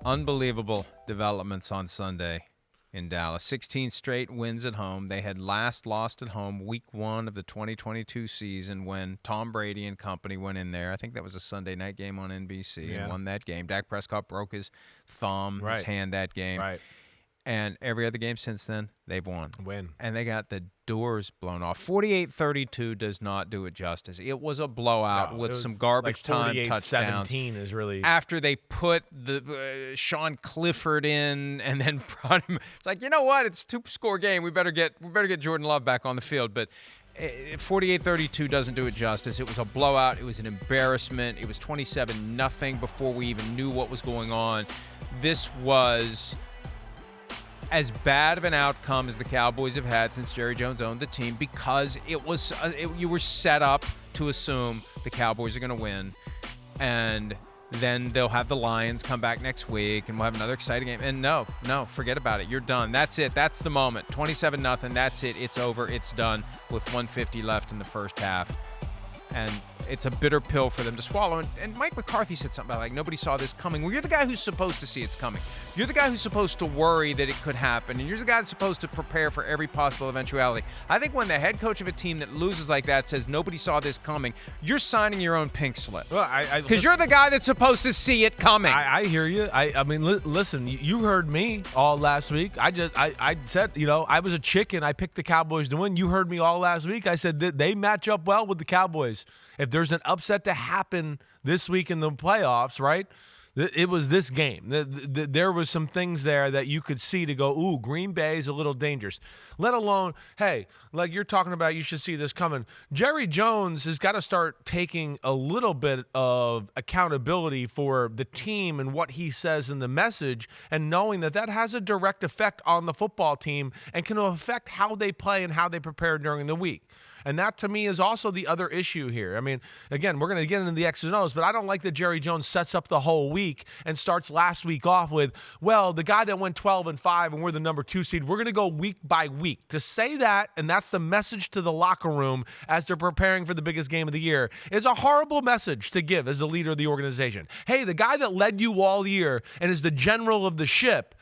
Unbelievable developments on Sunday in Dallas. 16 straight wins at home. They had last lost at home week 1 of the 2022 season when Tom Brady and company went in there. I think that was a Sunday night game on NBC and won that game. Dak Prescott broke his thumb, his hand that game. Right. And every other game since then, they've won. And they got the doors blown off. 48-32 does not do it justice. It was a blowout with some garbage time touchdowns. 17 is really... After they put the Sean Clifford in and then brought him, it's like, you know what? It's a 2-score game. We better get Jordan Love back on the field. But 48-32 doesn't do it justice. It was a blowout. It was an embarrassment. It was 27-0 before we even knew what was going on. This was as bad of an outcome as the Cowboys have had since Jerry Jones owned the team because it was you were set up to assume the Cowboys are going to win, and then they'll have the Lions come back next week, and we'll have another exciting game. And no, forget about it. You're done. That's it. That's the moment. 27-0. That's it. It's over. It's done with 150 left in the first half. And it's a bitter pill for them to swallow. And Mike McCarthy said something about, like, nobody saw this coming. Well, you're the guy who's supposed to see it's coming. You're the guy who's supposed to worry that it could happen. And you're the guy that's supposed to prepare for every possible eventuality. I think when the head coach of a team that loses like that says nobody saw this coming, you're signing your own pink slip. Well, because you're the guy that's supposed to see it coming. I hear you. I mean, listen, you heard me all last week. I said, I was a chicken. I picked the Cowboys to win. You heard me all last week. I said that they match up well with the Cowboys. If there's an upset to happen this week in the playoffs, right, it was this game. There was some things there that you could see to go, ooh, Green Bay is a little dangerous. Let alone, hey, like you're talking about, you should see this coming. Jerry Jones has got to start taking a little bit of accountability for the team and what he says in the message, and knowing that has a direct effect on the football team and can affect how they play and how they prepare during the week. And that, to me, is also the other issue here. I mean, again, we're going to get into the X's and O's, but I don't like that Jerry Jones sets up the whole week and starts last week off with, well, the guy that went 12-5 and we're the number 2 seed, we're going to go week by week. To say that, and that's the message to the locker room as they're preparing for the biggest game of the year, is a horrible message to give as the leader of the organization. Hey, the guy that led you all year and is the general of the ship,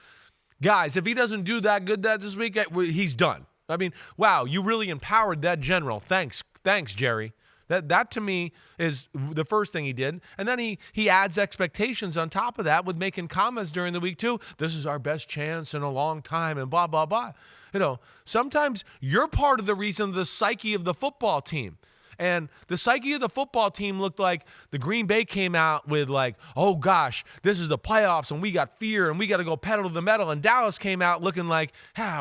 guys, if he doesn't do that good this week, he's done. I mean, wow, you really empowered that general. Thanks, Jerry. That to me is the first thing he did. And then he adds expectations on top of that with making comments during the week too. This is our best chance in a long time and blah, blah, blah. Sometimes you're part of the reason the psyche of the football team. And the psyche of the football team looked like the Green Bay came out with like, oh gosh, this is the playoffs and we got fear and we got to go pedal to the metal. And Dallas came out looking like,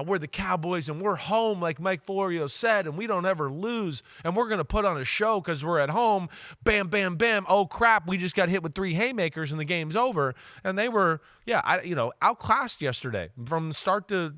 we're the Cowboys and we're home like Mike Florio said, and we don't ever lose. And we're going to put on a show because we're at home. Bam, bam, bam. Oh crap, we just got hit with 3 haymakers and the game's over. And they were, outclassed yesterday from start to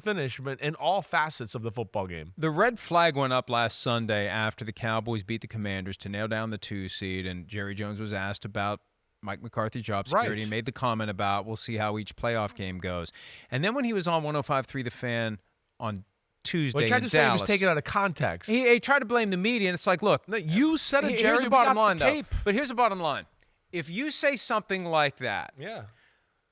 finish, but in all facets of the football game. The red flag went up last Sunday after the Cowboys beat the Commanders to nail down the 2 seed, and Jerry Jones was asked about Mike McCarthy's job security and made the comment about we'll see how each playoff game goes. And then when he was on 105.3 The Fan on Tuesday in Dallas, tried to say he was taken out of context. He tried to blame the media, and it's like, look, you said it, Jerry. Here's the bottom line, though. But here's the bottom line. If you say something like that,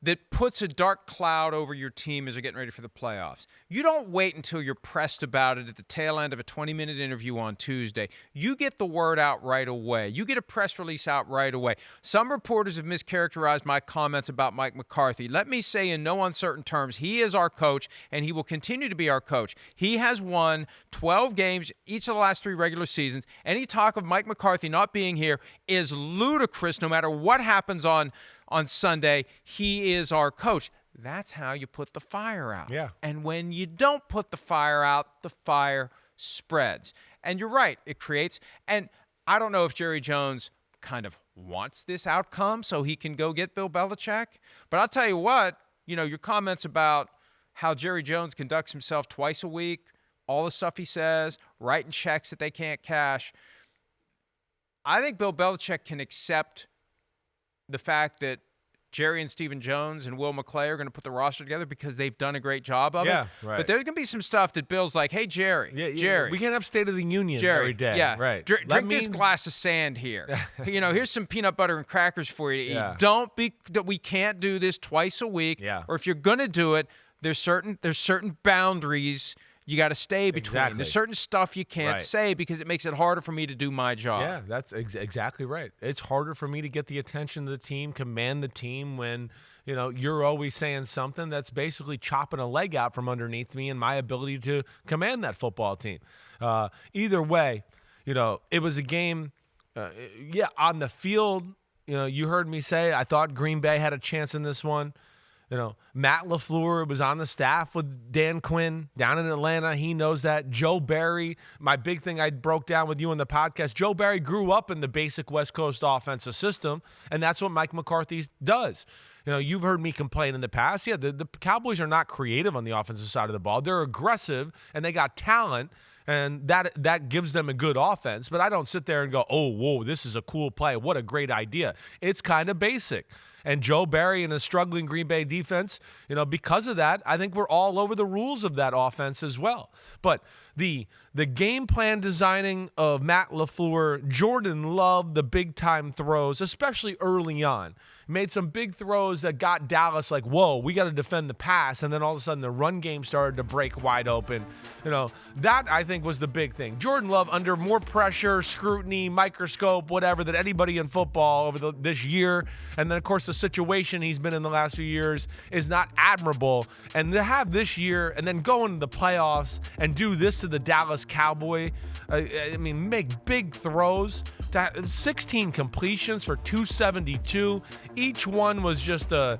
that puts a dark cloud over your team as they're getting ready for the playoffs, you don't wait until you're pressed about it at the tail end of a 20-minute interview on Tuesday. You get the word out right away. You get a press release out right away. Some reporters have mischaracterized my comments about Mike McCarthy. Let me say in no uncertain terms, he is our coach, and he will continue to be our coach. He has won 12 games each of the last 3 regular seasons. Any talk of Mike McCarthy not being here is ludicrous no matter what happens on Sunday. He is our coach. That's how you put the fire out. Yeah. And when you don't put the fire out, the fire spreads. And you're right, it creates, and I don't know if Jerry Jones kind of wants this outcome so he can go get Bill Belichick, but I'll tell you what, your comments about how Jerry Jones conducts himself twice a week, all the stuff he says, writing checks that they can't cash, I think Bill Belichick can accept the fact that Jerry and Stephen Jones and Will McClay are going to put the roster together because they've done a great job of it. Right. But there's going to be some stuff that Bill's like, hey, Jerry, Jerry. We can't have State of the Union Jerry, every day. Yeah, right. Drink this glass of sand here. Here's some peanut butter and crackers for you to eat. We can't do this twice a week. Yeah. Or if you're going to do it, there's certain boundaries you got to stay between. Exactly. There's certain stuff you can't say because it makes it harder for me to do my job. Yeah, that's exactly right. It's harder for me to get the attention of the team, command the team when, you're always saying something that's basically chopping a leg out from underneath me and my ability to command that football team. Either way, it was a game, on the field, you heard me say I thought Green Bay had a chance in this one. Matt LaFleur was on the staff with Dan Quinn down in Atlanta. He knows that. Joe Barry, my big thing I broke down with you in the podcast, Joe Barry grew up in the basic West Coast offensive system, and that's what Mike McCarthy does. You've heard me complain in the past. Yeah, the Cowboys are not creative on the offensive side of the ball. They're aggressive, and they got talent, and that gives them a good offense. But I don't sit there and go, oh, whoa, this is a cool play. What a great idea. It's kind of basic. And Joe Barry and a struggling Green Bay defense, because of that, I think we're all over the rules of that offense as well. But the game plan designing of Matt LaFleur, Jordan loved the big-time throws, especially early on. Made some big throws that got Dallas like, whoa, we got to defend the pass. And then all of a sudden the run game started to break wide open. That I think was the big thing. Jordan Love under more pressure, scrutiny, microscope, whatever, than anybody in football over this year. And then, of course, the situation he's been in the last few years is not admirable. And to have this year and then go into the playoffs and do this to the Dallas Cowboy, make big throws. 16 completions for 272. Each one was just a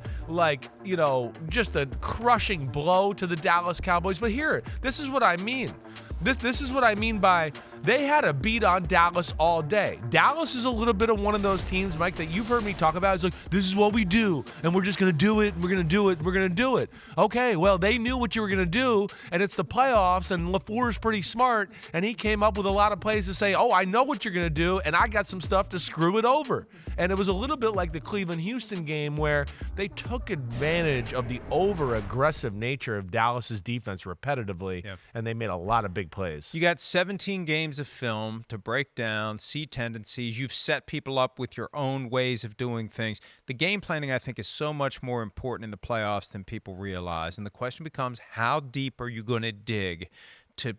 crushing blow to the Dallas Cowboys. But here, this is what I mean. This is what I mean by they had a beat on Dallas all day. Dallas is a little bit of one of those teams, Mike, that you've heard me talk about. It's like, this is what we do, and we're just going to do it, we're going to do it, we're going to do it. Okay, well, they knew what you were going to do, and it's the playoffs, and LaFleur's pretty smart, and he came up with a lot of plays to say, oh, I know what you're going to do, and I got some stuff to screw it over. And it was a little bit like the Cleveland-Houston game where they took advantage of the over-aggressive nature of Dallas's defense repetitively, and they made a lot of big plays. You got 17 games of film to break down, see tendencies. You've set people up with your own ways of doing things. The game planning, I think, is so much more important in the playoffs than people realize. And the question becomes, how deep are you going to dig to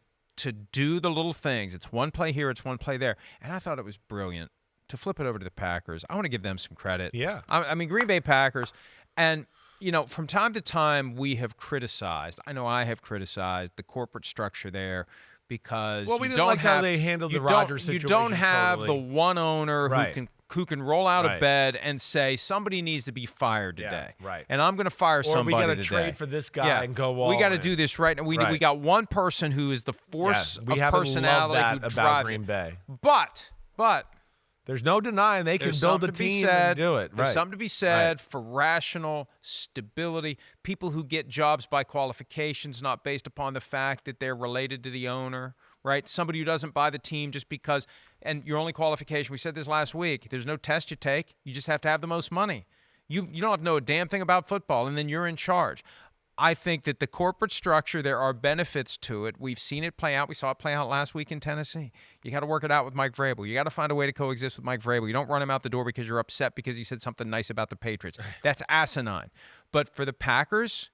do the little things? It's one play here, it's one play there. And I thought it was brilliant to flip it over to the Packers. I want to give them some credit. Yeah. I mean, Green Bay Packers. And from time to time, we have criticized. I know I have criticized the corporate structure there because we didn't like how they handled the Rodgers situation. You don't have the one owner who can roll out of bed and say somebody needs to be fired today. Yeah, right. And I'm going to fire somebody today. Or we got to trade for this guy and go all we got to in. do this right now. We got one person who is the force of personality who drives Green Bay. But there's no denying they can build a team and do it. There's something to be said for rational stability. People who get jobs by qualifications, not based upon the fact that they're related to the owner, right? Somebody who doesn't buy the team just because, and your only qualification, we said this last week, there's no test you take. You just have to have the most money. You don't have to know a damn thing about football, and then you're in charge. I think that the corporate structure, there are benefits to it. We've seen it play out. We saw it play out last week in Tennessee. You got to work it out with Mike Vrabel. You got to find a way to coexist with Mike Vrabel. You don't run him out the door because you're upset because he said something nice about the Patriots. That's asinine. But for the Packers,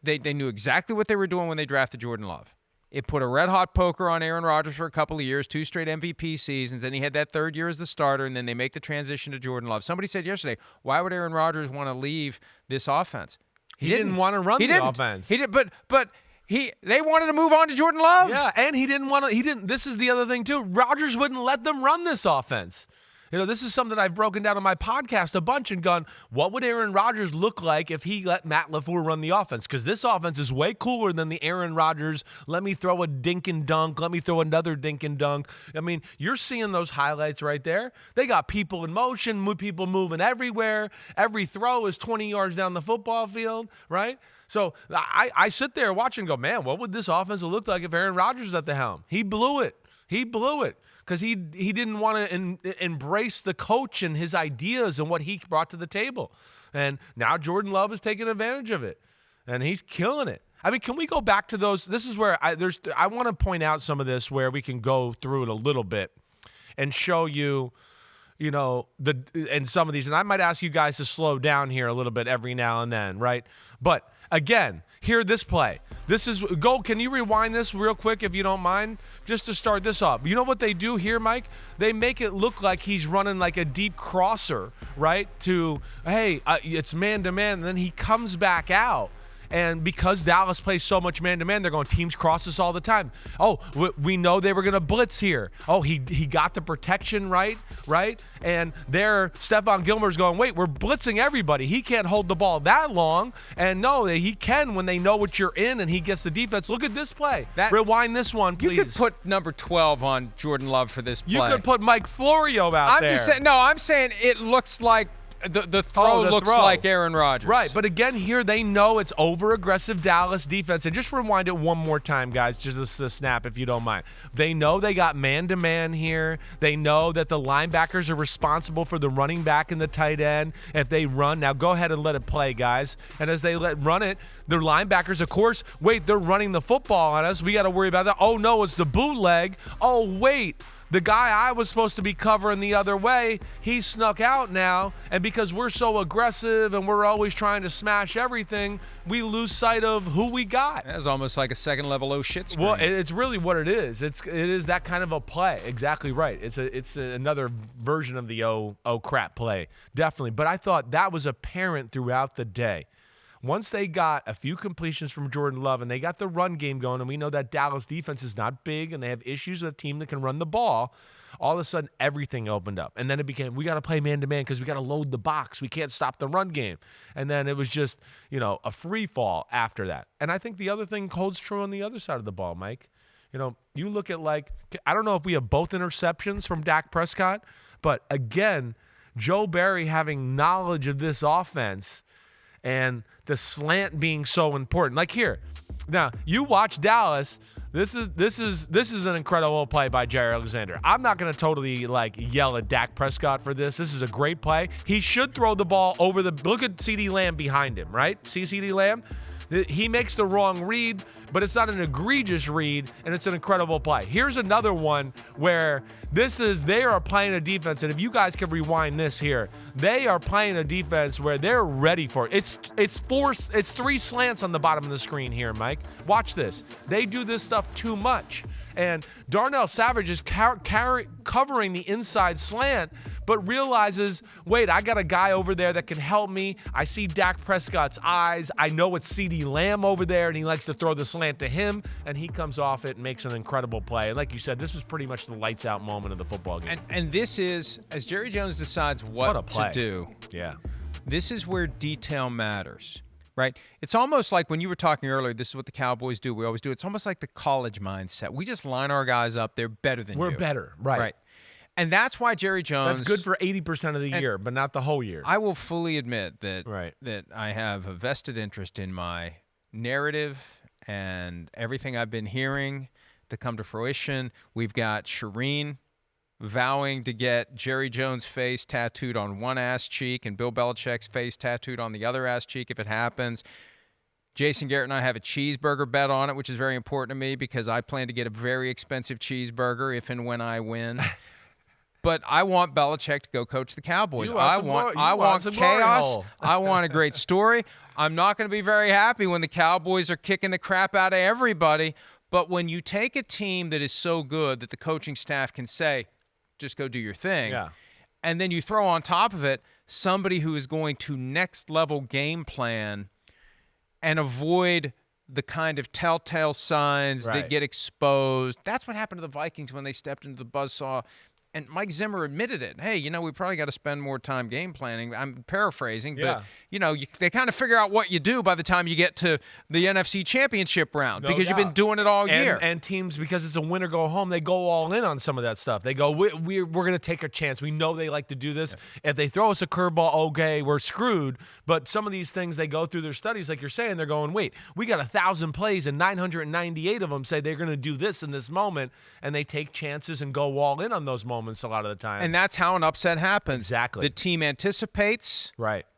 they knew exactly what they were doing when they drafted Jordan Love. It put a red-hot poker on Aaron Rodgers for a couple of years, 2 straight MVP seasons. Then he had that third year as the starter, and then they make the transition to Jordan Love. Somebody said yesterday, why would Aaron Rodgers want to leave this offense? He didn't want to run the offense. He did, but they wanted to move on to Jordan Love. Yeah, and he didn't want to. He didn't. This is the other thing too. Rodgers wouldn't let them run this offense. This is something I've broken down on my podcast a bunch and gone, what would Aaron Rodgers look like if he let Matt LaFleur run the offense? Because this offense is way cooler than the Aaron Rodgers, let me throw a dink and dunk, let me throw another dink and dunk. I mean, you're seeing those highlights right there. They got people in motion, people moving everywhere. Every throw is 20 yards down the football field, right? So I sit there watching and go, man, what would this offense look like if Aaron Rodgers was at the helm? He blew it. because he didn't want to embrace the coach and his ideas and what he brought to the table. And now Jordan Love is taking advantage of it, and he's killing it. I mean, can we go back to those? This is where I want to point out some of this where we can go through it a little bit and show you, and some of these. And I might ask you guys to slow down here a little bit every now and then, right? But again, hear this play. Can you rewind this real quick if you don't mind? Just to start this off. You know what they do here, Mike? They make it look like he's running like a deep crosser, right? It's man-to-man, and then he comes back out. And because Dallas plays so much man-to-man, they're going, teams cross us all the time. Oh, we know they were going to blitz here. Oh, he got the protection right? And there, Stephon Gilmore's going, wait, we're blitzing everybody. He can't hold the ball that long. And no, he can when they know what you're in and he gets the defense. Look at this play. Rewind this one, please. You could put number 12 on Jordan Love for this play. You could put Mike Florio out there. I'm saying it looks like the throw looks like Aaron Rodgers. Right, but again, here they know it's over-aggressive Dallas defense. And just rewind it one more time, guys, just a snap if you don't mind. They know they got man-to-man here. They know that the linebackers are responsible for the running back and the tight end. If they run, now go ahead and let it play, guys. And as they run it, their linebackers, of course, wait, they're running the football on us. We got to worry about that. Oh, no, it's the bootleg. Oh, wait. The guy I was supposed to be covering the other way, he snuck out now. And because we're so aggressive and we're always trying to smash everything, we lose sight of who we got. That's almost like a second-level shit screen. Well, it's really what it is. It is that kind of a play. Exactly right. It's another version of the oh crap play. Definitely. But I thought that was apparent throughout the day. Once they got a few completions from Jordan Love and they got the run game going, and we know that Dallas defense is not big and they have issues with a team that can run the ball, all of a sudden everything opened up. And then it became, we got to play man-to-man because we got to load the box. We can't stop the run game. And then it was just, a free fall after that. And I think the other thing holds true on the other side of the ball, Mike. You look at I don't know if we have both interceptions from Dak Prescott, but again, Joe Barry having knowledge of this offense and the slant being so important. Like here, now you watch Dallas. This is an incredible play by Jair Alexander. I'm not going to totally yell at Dak Prescott for this. This is a great play. He should throw the ball over look at CeeDee Lamb behind him, right? See CeeDee Lamb? He makes the wrong read, but it's not an egregious read, and it's an incredible play. Here's another one where they are playing a defense, and if you guys can rewind this here, they are playing a defense where they're ready for it. It's three slants on the bottom of the screen here, Mike. Watch this. They do this stuff too much. And Darnell Savage is covering the inside slant, but realizes, wait, I got a guy over there that can help me. I see Dak Prescott's eyes. I know it's CeeDee Lamb over there, and he likes to throw the slant to him, and he comes off it and makes an incredible play. And like you said, this was pretty much the lights-out moment of the football game. And this is, as Jerry Jones decides what to do, this is where detail matters. Right? It's almost like when you were talking earlier, this is what the Cowboys do. We always do. It's almost like the college mindset. We just line our guys up. They're better than you. We're better. Right. And that's why Jerry Jones... That's good for 80% of the year, but not the whole year. I will fully admit that I have a vested interest in my narrative and everything I've been hearing to come to fruition. We've got Shireen vowing to get Jerry Jones' face tattooed on one ass cheek and Bill Belichick's face tattooed on the other ass cheek if it happens. Jason Garrett and I have a cheeseburger bet on it, which is very important to me because I plan to get a very expensive cheeseburger if and when I win. But I want Belichick to go coach the Cowboys. I want chaos. I want a great story. I'm not going to be very happy when the Cowboys are kicking the crap out of everybody. But when you take a team that is so good that the coaching staff can say, just go do your thing. Yeah. And then you throw on top of it somebody who is going to next level game plan and avoid the kind of telltale signs that get exposed. That's what happened to the Vikings when they stepped into the buzzsaw. And Mike Zimmer admitted it. Hey, we probably got to spend more time game planning. I'm paraphrasing, but they kind of figure out what you do by the time you get to the NFC Championship round because you've been doing it all year. And teams, because it's a win or go home, they go all in on some of that stuff. They go, we're going to take a chance. We know they like to do this. Yeah. If they throw us a curveball, okay, we're screwed. But some of these things, they go through their studies, like you're saying, they're going, wait, we got 1,000 plays and 998 of them say they're going to do this in this moment, and they take chances and go all in on those moments a lot of the time. And that's how an upset happens. Exactly. The team anticipates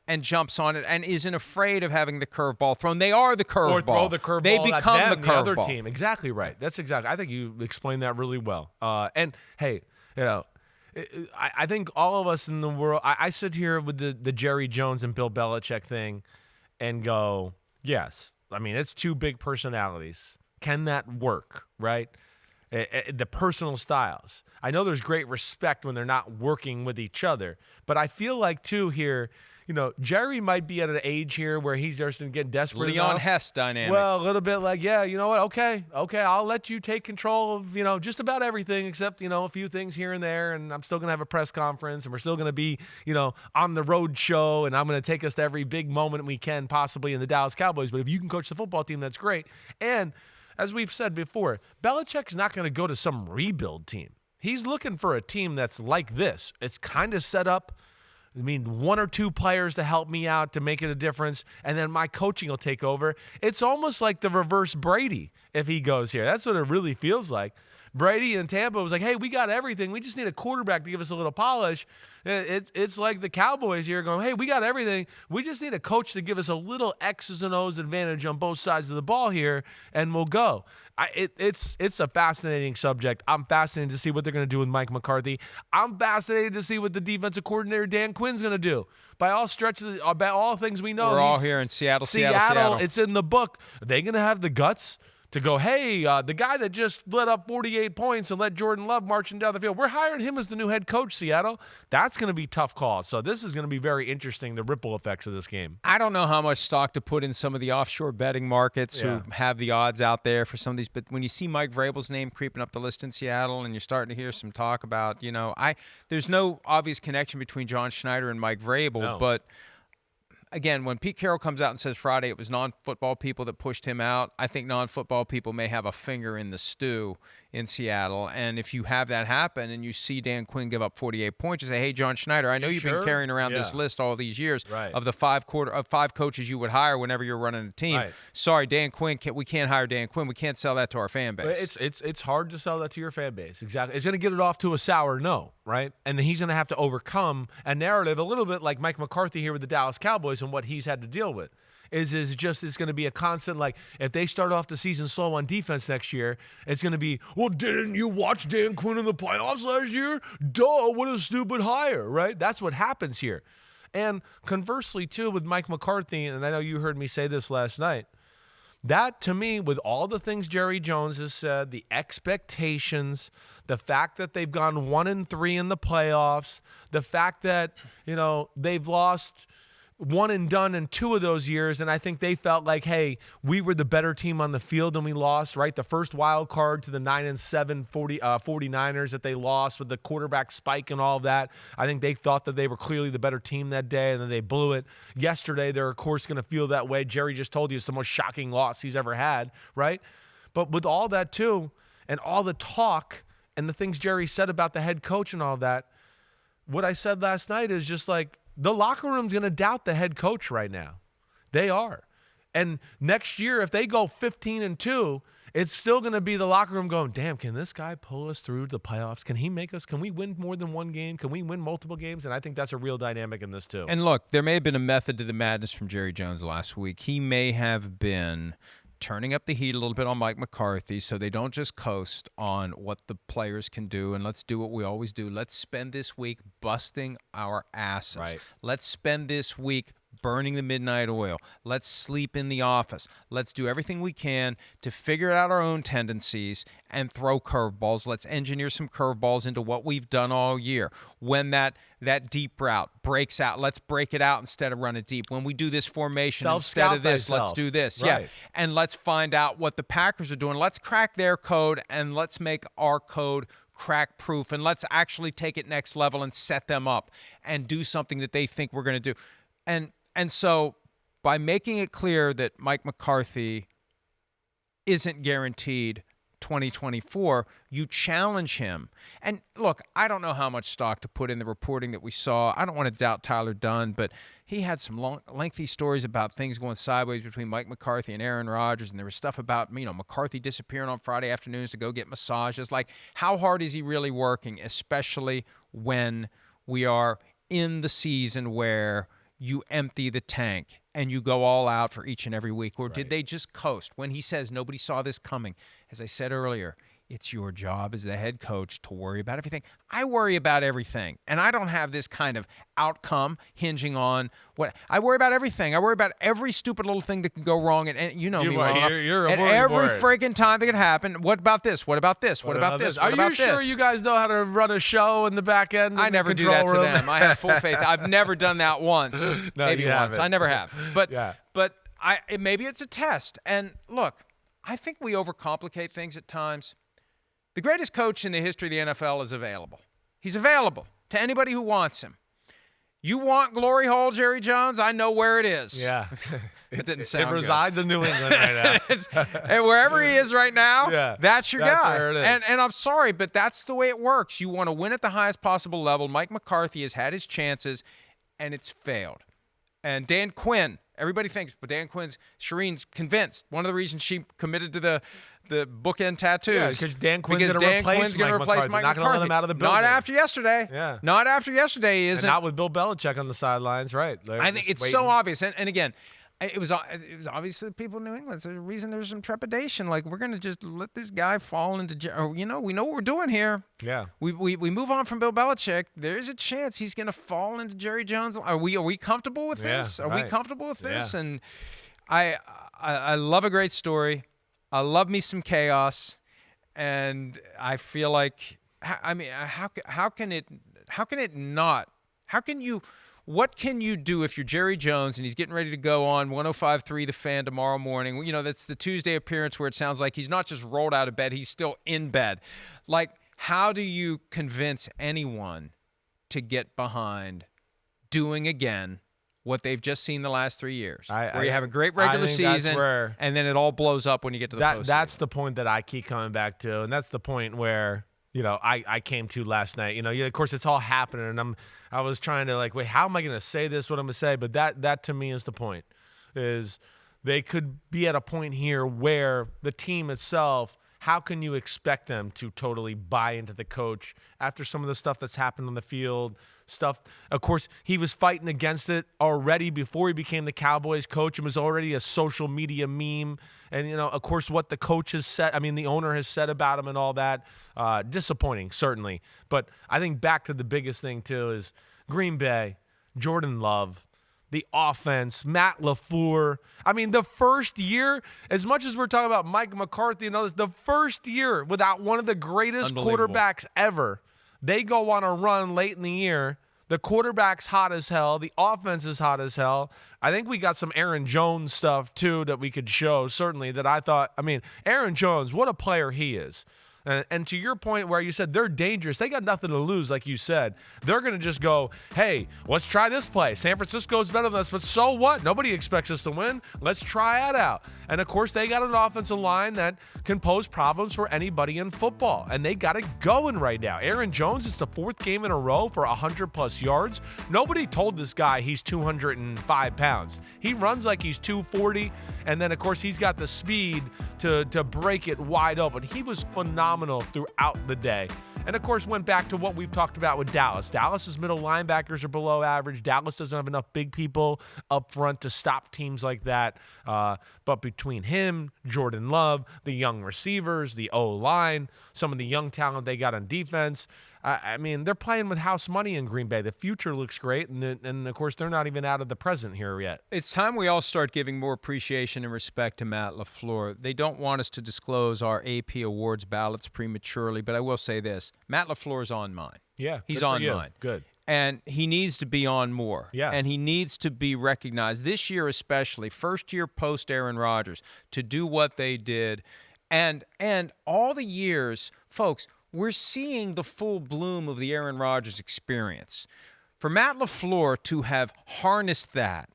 and jumps on it and isn't afraid of having the curveball thrown. They are the curveball. Or throw the curveball. They become at them, the curveball. Other team. Exactly right. That's exactly. I think you explained that really well. And hey, I think all of us in the world. I sit here with the Jerry Jones and Bill Belichick thing, and go, yes. I mean, it's two big personalities. Can that work? Right. The personal styles. I know there's great respect when they're not working with each other, but I feel like too here, Jerry might be at an age here where he's just getting desperate. Leon Hess dynamic. Well, a little bit like, yeah, you know what? Okay, I'll let you take control of just about everything except a few things here and there, and I'm still gonna have a press conference, and we're still gonna be on the road show, and I'm gonna take us to every big moment we can possibly in the Dallas Cowboys. But if you can coach the football team, that's great. And as we've said before, Belichick's not going to go to some rebuild team. He's looking for a team that's like this. It's kind of set up. I mean, one or two players to help me out to make it a difference, and then my coaching will take over. It's almost like the reverse Brady if he goes here. That's what it really feels like. Brady in Tampa was like, hey, we got everything. We just need a quarterback to give us a little polish. It's like the Cowboys here going, hey, we got everything. We just need a coach to give us a little X's and O's advantage on both sides of the ball here, and we'll go. It's a fascinating subject. I'm fascinated to see what they're going to do with Mike McCarthy. I'm fascinated to see what the defensive coordinator Dan Quinn's going to do. By all stretches, by all things we know, we're all here in Seattle. It's in the book. Are they going to have the guts to go, hey, the guy that just let up 48 points and let Jordan Love marching down the field, we're hiring him as the new head coach, Seattle. That's going to be tough call. So this is going to be very interesting, the ripple effects of this game. I don't know how much stock to put in some of the offshore betting markets who have the odds out there for some of these, but when you see Mike Vrabel's name creeping up the list in Seattle and you're starting to hear some talk about, there's no obvious connection between John Schneider and Mike Vrabel, but again, when Pete Carroll comes out and says Friday it was non-football people that pushed him out, I think non-football people may have a finger in the stew in Seattle. And if you have that happen and you see Dan Quinn give up 48 points, you say, hey, John Schneider, I know you've been carrying around this list all these years of the five coaches you would hire whenever you're running a team. Right. Sorry, Dan Quinn, we can't hire Dan Quinn. We can't sell that to our fan base. It's hard to sell that to your fan base. Exactly. It's going to get it off to a sour no, right? And then he's going to have to overcome a narrative a little bit like Mike McCarthy here with the Dallas Cowboys and what he's had to deal with. It's going to be a constant, like, if they start off the season slow on defense next year, it's going to be, well, didn't you watch Dan Quinn in the playoffs last year? Duh, what a stupid hire, right? That's what happens here. And conversely, too, with Mike McCarthy, and I know you heard me say this last night, that, to me, with all the things Jerry Jones has said, the expectations, the fact that they've gone 1-3 in the playoffs, the fact that, they've lost one and done in 2 of those years, and I think they felt like, hey, we were the better team on the field and we lost, right? The first wild card to the 9-7 49ers that they lost with the quarterback spike and all of that. I think they thought that they were clearly the better team that day, and then they blew it. Yesterday, they're, of course, going to feel that way. Jerry just told you it's the most shocking loss he's ever had, right? But with all that, too, and all the talk and the things Jerry said about the head coach and all that, what I said last night is just like, the locker room's going to doubt the head coach right now. They are. And next year, if they go 15-2, it's still going to be the locker room going, damn, can this guy pull us through the playoffs? Can he make us? Can we win more than one game? Can we win multiple games? And I think that's a real dynamic in this too. And look, there may have been a method to the madness from Jerry Jones last week. He may have been turning up the heat a little bit on Mike McCarthy so they don't just coast on what the players can do, and let's do what we always do. Let's spend this week busting our asses. Right. Let's spend this week burning the midnight oil. Let's sleep in the office. Let's do everything we can to figure out our own tendencies and throw curveballs. Let's engineer some curveballs into what we've done all year. When that deep route breaks out, let's break it out instead of run it deep. When we do this formation instead of this, let's do this. Right. Yeah. And let's find out what the Packers are doing. Let's crack their code and let's make our code crack proof, and let's actually take it next level and set them up and do something that they think we're going to do. And so by making it clear that Mike McCarthy isn't guaranteed 2024, you challenge him. And look, I don't know how much stock to put in the reporting that we saw. I don't want to doubt Tyler Dunn, but he had some lengthy stories about things going sideways between Mike McCarthy and Aaron Rodgers, and there was stuff about, McCarthy disappearing on Friday afternoons to go get massages. Like, how hard is he really working, especially when we are in the season where you empty the tank and you go all out for each and every week? Or did they just coast? When he says nobody saw this coming, as I said earlier, it's your job as the head coach to worry about everything. I worry about everything, and I don't have this kind of outcome hinging on what I worry about. Everything. I worry about every stupid little thing that can go wrong, and you know me well enough. You're at every friggin' time that can happen. What about this? What about this? What about this? Are you sure you guys know how to run a show in the back end? I never do that to them. I have full faith. I've never done that once. No, maybe once. I never have. But maybe it's a test. And look, I think we overcomplicate things at times. The greatest coach in the history of the NFL is available. He's available to anybody who wants him. You want glory hole, Jerry Jones? I know where it is. Yeah. It didn't sound good. It resides in New England right now. And wherever he is right now, that's your guy. Where it is. And I'm sorry, but that's the way it works. You want to win at the highest possible level. Mike McCarthy has had his chances, and it's failed. And Dan Quinn, everybody thinks, but Dan Quinn's, Shireen's convinced. One of the reasons she committed to the bookend tattoos. Yeah, because Dan Quinn's going to replace Mike McCarthy. Not going to let him out of the building. Not after yesterday. Yeah. Not after yesterday, he isn't. And not with Bill Belichick on the sidelines, right? I think it's so obvious. And again, it was obvious to the people in New England. There's a reason there's some trepidation. Like, we're going to just let this guy fall into, we know what we're doing here. Yeah. We move on from Bill Belichick. There's a chance he's going to fall into Jerry Jones. Are we comfortable with this? Are we comfortable with this? Yeah. And I love a great story. I love me some chaos, and I feel like, how can it not? What can you do if you're Jerry Jones and he's getting ready to go on 105.3 The Fan tomorrow morning? That's the Tuesday appearance where it sounds like he's not just rolled out of bed, he's still in bed. Like, how do you convince anyone to get behind doing again what they've just seen the last 3 years, where you have a great regular season, and then it all blows up when you get to the postseason? That's the point that I keep coming back to, and that's the point where I came to last night. Of course, it's all happening, and I was trying to wait, how am I going to say this? What I'm going to say? But that to me is the point. Is they could be at a point here where the team itself, how can you expect them to totally buy into the coach after some of the stuff that's happened on the field? Of course, he was fighting against it already before he became the Cowboys coach. It was already a social media meme. And, of course, what the coach has said, the owner has said about him and all that, disappointing, certainly. But I think back to the biggest thing, too, is Green Bay, Jordan Love, the offense, Matt LaFleur. The first year, as much as we're talking about Mike McCarthy and others, the first year without one of the greatest quarterbacks ever, they go on a run late in the year. The quarterback's hot as hell. The offense is hot as hell. I think we got some Aaron Jones stuff, too, that we could show, certainly, that I thought, Aaron Jones, what a player he is. And to your point where you said they're dangerous, they got nothing to lose, like you said. They're going to just go, hey, let's try this play. San Francisco's better than us, but so what? Nobody expects us to win. Let's try it out. And, of course, they got an offensive line that can pose problems for anybody in football, and they got it going right now. Aaron Jones, it's the fourth game in a row for 100-plus yards. Nobody told this guy he's 205 pounds. He runs like he's 240, and then, of course, he's got the speed to break it wide open. He was phenomenal throughout the day. And, of course, went back to what we've talked about with Dallas. Dallas's middle linebackers are below average. Dallas doesn't have enough big people up front to stop teams like that. But between him, Jordan Love, the young receivers, the O-line, some of the young talent they got on defense, they're playing with house money in Green Bay. The future looks great, and of course, they're not even out of the present here yet. It's time we all start giving more appreciation and respect to Matt LaFleur. They don't want us to disclose our AP awards ballots prematurely, but I will say this. Matt LaFleur's on mine. Yeah, he's on mine. Good. And he needs to be on more. Yes. And he needs to be recognized this year especially, first year post Aaron Rodgers, to do what they did. And all the years, folks, we're seeing the full bloom of the Aaron Rodgers experience. For Matt LaFleur to have harnessed that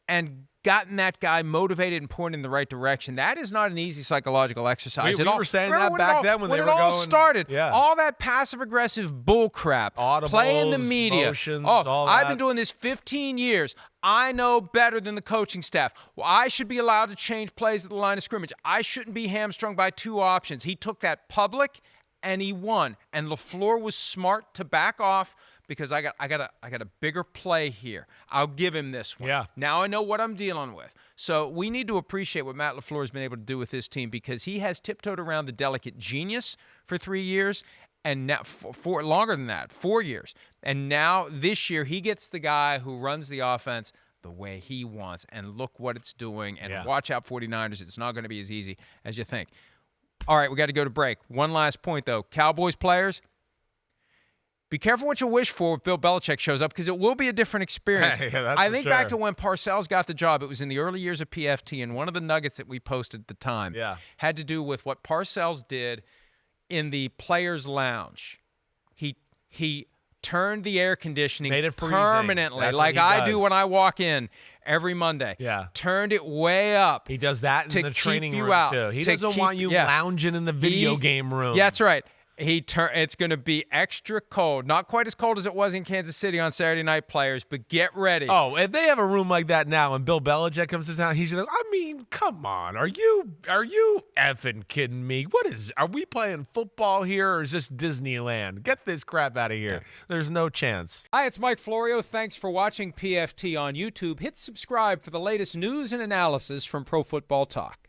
and gotten that guy motivated and pointed in the right direction, that is not an easy psychological exercise. We were saying that back then when they were going. When it all started, yeah. all that passive-aggressive bull crap, Audibles, playing the media. Motions, all I've that. been doing this 15 years. I know better than the coaching staff. Well, I should be allowed to change plays at the line of scrimmage. I shouldn't be hamstrung by 2 options. He took that public, and he won. And LaFleur was smart to back off, because I got a bigger play here. I'll give him this one. Yeah. Now I know what I'm dealing with. So we need to appreciate what Matt LaFleur has been able to do with this team, because he has tiptoed around the delicate genius for 3 years, and now for longer than that, 4 years. And now this year he gets the guy who runs the offense the way he wants, and look what it's doing. And watch out, 49ers. It's not going to be as easy as you think. All right, we got to go to break. One last point, though. Cowboys players, be careful what you wish for if Bill Belichick shows up, because it will be a different experience. I think back to when Parcells got the job. It was in the early years of PFT, and one of the nuggets that we posted at the time had to do with what Parcells did in the players' lounge. He turned the air conditioning permanently, like I do when I walk in every Monday. Yeah. Turned it way up. He does that in the training room, too. He doesn't want you lounging in the video game room. Yeah, that's right. It's going to be extra cold. Not quite as cold as it was in Kansas City on Saturday night, players, but get ready. Oh, if they have a room like that now and Bill Belichick comes to town, he's going to, I mean, come on. Are you effing kidding me? Are we playing football here, or is this Disneyland? Get this crap out of here. There's no chance. Hi, it's Mike Florio. Thanks for watching PFT on YouTube. Hit subscribe for the latest news and analysis from Pro Football Talk.